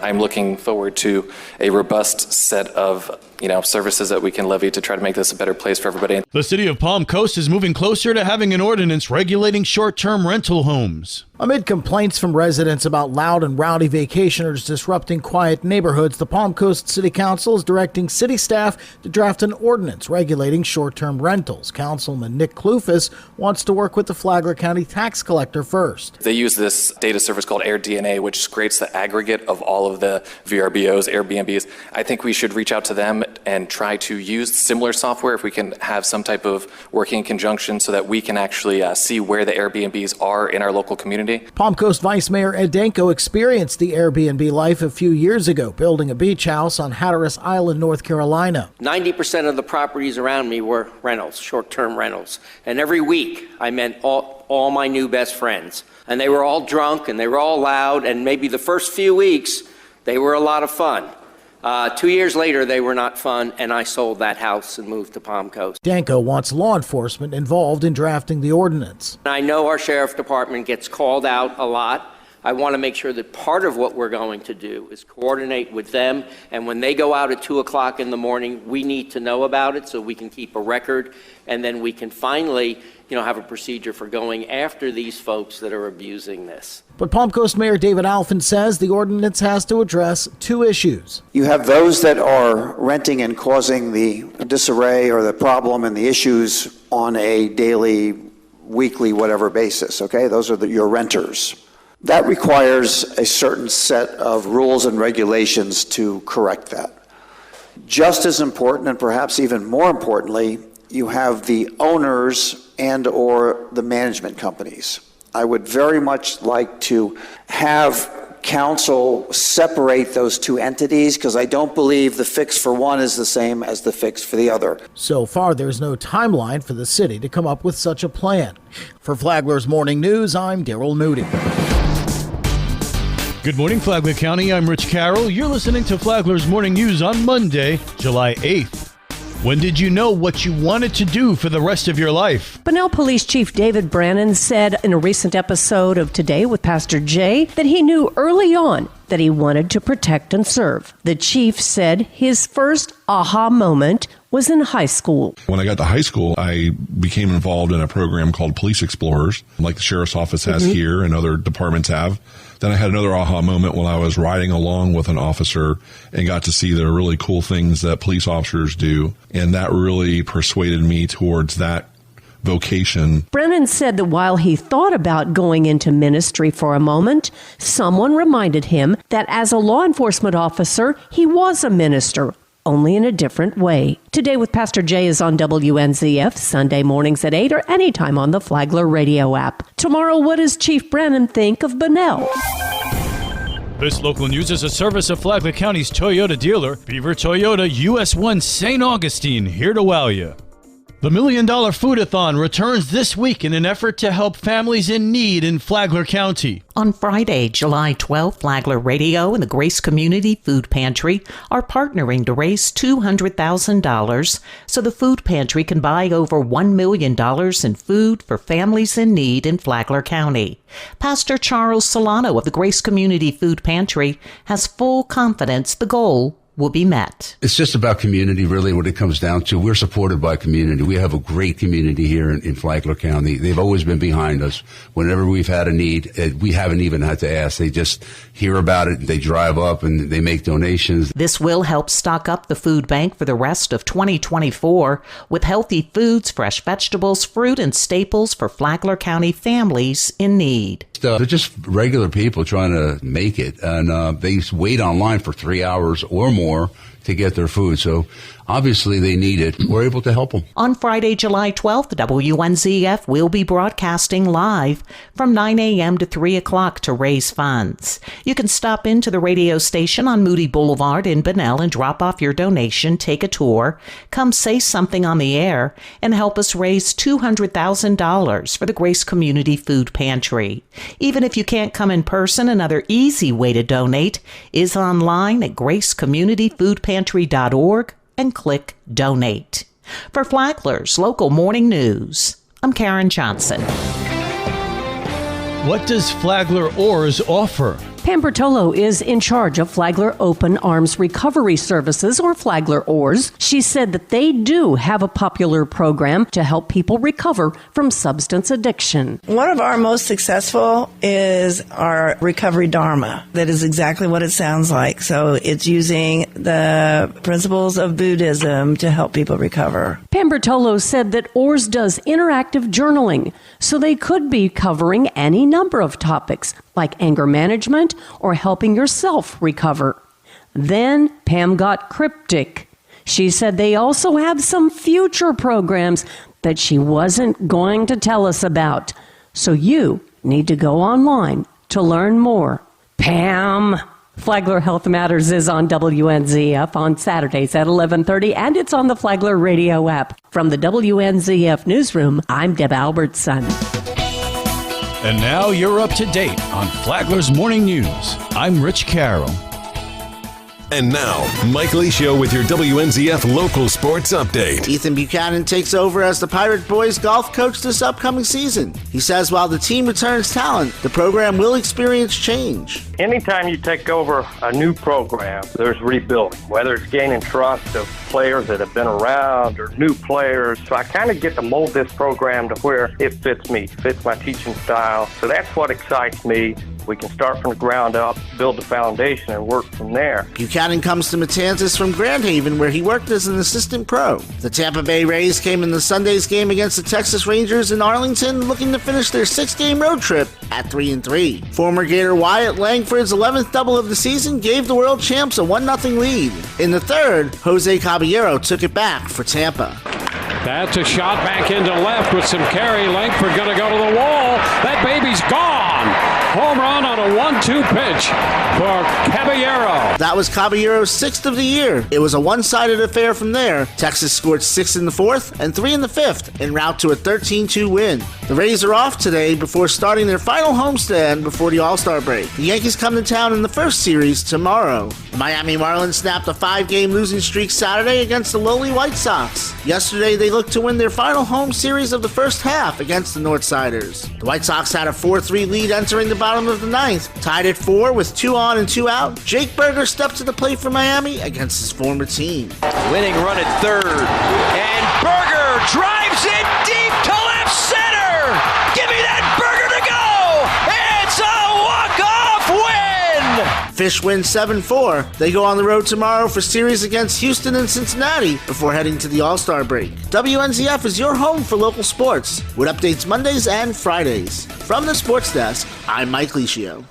I'm looking forward to a robust set of services that we can levy to try to make this a better place for everybody. The city of Palm Coast is moving closer to having an ordinance regulating short-term rental homes. Amid complaints from residents about loud and rowdy vacationers disrupting quiet neighborhoods, the Palm Coast City Council is directing city staff to draft an ordinance regulating short-term rentals. Councilman Nick Kloufis wants to work with the Flagler County tax collector first. They use this data service called AirDNA, which scrapes the aggregate of all of the VRBOs, Airbnbs. I think we should reach out to them and try to use similar software if we can have some type of working in conjunction so that we can actually see where the Airbnbs are in our local community. Palm Coast Vice Mayor Ed Danko experienced the Airbnb life a few years ago, building a beach house on Hatteras Island, North Carolina. 90% of the properties around me were rentals, short-term rentals. And every week I met all my new best friends. And they were all drunk and they were all loud. And maybe the first few weeks, they were a lot of fun. 2 years later, they were not fun, and I sold that house and moved to Palm Coast. Danko wants law enforcement involved in drafting the ordinance. I know our sheriff department gets called out a lot. I want to make sure that part of what we're going to do is coordinate with them, and when they go out at 2 o'clock in the morning, we need to know about it so we can keep a record, and then we can finally have a procedure for going after these folks that are abusing this. But Palm Coast Mayor David Alfin says the ordinance has to address two issues. You have those that are renting and causing the disarray or the problem and the issues on a daily, weekly, whatever basis, okay? Those are your renters. That requires a certain set of rules and regulations to correct that. Just as important, and perhaps even more importantly, you have the owners and or the management companies. I would very much like to have council separate those two entities because I don't believe the fix for one is the same as the fix for the other. So far, there's no timeline for the city to come up with such a plan. For Flagler's Morning News, I'm Daryl Moody. Good morning, Flagler County. I'm Rich Carroll. You're listening to Flagler's Morning News on Monday, July 8th. When did you know what you wanted to do for the rest of your life? Bunnell Police Chief David Brannon said in a recent episode of Today with Pastor Jay that he knew early on that he wanted to protect and serve. The chief said his first aha moment was in high school. When I got to high school, I became involved in a program called Police Explorers, like the sheriff's office has here and other departments have. Then I had another aha moment when I was riding along with an officer and got to see the really cool things that police officers do. And that really persuaded me towards that vocation. Brennan said that while he thought about going into ministry for a moment, someone reminded him that as a law enforcement officer, he was a minister, only in a different way. Today with Pastor Jay is on WNZF, Sunday mornings at 8 or anytime on the Flagler radio app. Tomorrow, what does Chief Brennan think of Bunnell? This local news is a service of Flagler County's Toyota dealer, Beaver Toyota, US 1 St. Augustine, here to wow you. The $1 Million Foodathon returns this week in an effort to help families in need in Flagler County. On Friday, July 12th, Flagler Radio and the Grace Community Food Pantry are partnering to raise $200,000 so the food pantry can buy over $1 million in food for families in need in Flagler County. Pastor Charles Solano of the Grace Community Food Pantry has full confidence the goal will be met. It's just about community, really, what it comes down to. We're supported by community. We have a great community here in Flagler County. They've always been behind us. Whenever we've had a need, we haven't even had to ask. They just hear about it, they drive up, and they make donations. This will help stock up the food bank for the rest of 2024 with healthy foods, fresh vegetables, fruit, and staples for Flagler County families in need. They're just regular people trying to make it, and they wait online for 3 hours or more to get their food. So obviously they need it. We're able to help them. On Friday, July 12th, WNZF will be broadcasting live from 9 a.m. to 3 o'clock to raise funds. You can stop into the radio station on Moody Boulevard in Bunnell and drop off your donation, take a tour, come say something on the air, and help us raise $200,000 for the Grace Community Food Pantry. Even if you can't come in person, another easy way to donate is online at gracecommunityfoodpantry.org and click Donate. For Flagler's Local Morning News, I'm Karen Johnson. What does Flagler Oars offer? Pam Bertolo is in charge of Flagler Open Arms Recovery Services, or Flagler OARS. She said that they do have a popular program to help people recover from substance addiction. One of our most successful is our Recovery Dharma. That is exactly what it sounds like. So it's using the principles of Buddhism to help people recover. Pam Bertolo said that OARS does interactive journaling, so they could be covering any number of topics, like anger management or helping yourself recover. Then Pam got cryptic. She said they also have some future programs that she wasn't going to tell us about. So you need to go online to learn more. Pam! Flagler Health Matters is on WNZF on Saturdays at 11:30, and it's on the Flagler radio app. From the WNZF newsroom, I'm Deb Albertson. And now you're up to date on Flagler's Morning News. I'm Rich Carroll. And now, Mike Licio with your WNZF local sports update. Ethan Buchanan takes over as the Pirate Boys golf coach this upcoming season. He says while the team returns talent, the program will experience change. Anytime you take over a new program, there's rebuilding, whether it's gaining trust of players that have been around or new players. So I kind of get to mold this program to where it fits me, fits my teaching style. So that's what excites me. We can start from the ground up, build the foundation, and work from there. Buchanan comes to Matanzas from Grand Haven, where he worked as an assistant pro. The Tampa Bay Rays came in the Sunday's game against the Texas Rangers in Arlington, looking to finish their 6-game road trip at 3-3. Former Gator Wyatt Langford's 11th double of the season gave the world champs a 1-0 lead. In the third, Jose Caballero took it back for Tampa. That's a shot back into left with some carry. Langford going to go to the wall. That baby's gone. Home run on a 1-2 pitch for Caballero. That was Caballero's 6th of the year. It was a one-sided affair from there. Texas scored 6 in the 4th and 3 in the 5th en route to a 13-2 win. The Rays are off today before starting their final homestand before the All-Star break. The Yankees come to town in the first series tomorrow. The Miami Marlins snapped a 5-game losing streak Saturday against the lowly White Sox. Yesterday, they looked to win their final home series of the first half against the Northsiders. The White Sox had a 4-3 lead entering the bottom of the ninth. Tied at 4 with 2 on and 2 out, Jake Berger stepped to the plate for Miami against his former team. Winning run at third, and Berger drives it deep to left center. Give me that Berger to go. It's a walk-off win. Fish win 7-4. They go on the road tomorrow for series against Houston and Cincinnati before heading to the All-Star break. WNZF is your home for local sports with updates Mondays and Fridays. From the Sports Desk, I'm Mike Licio.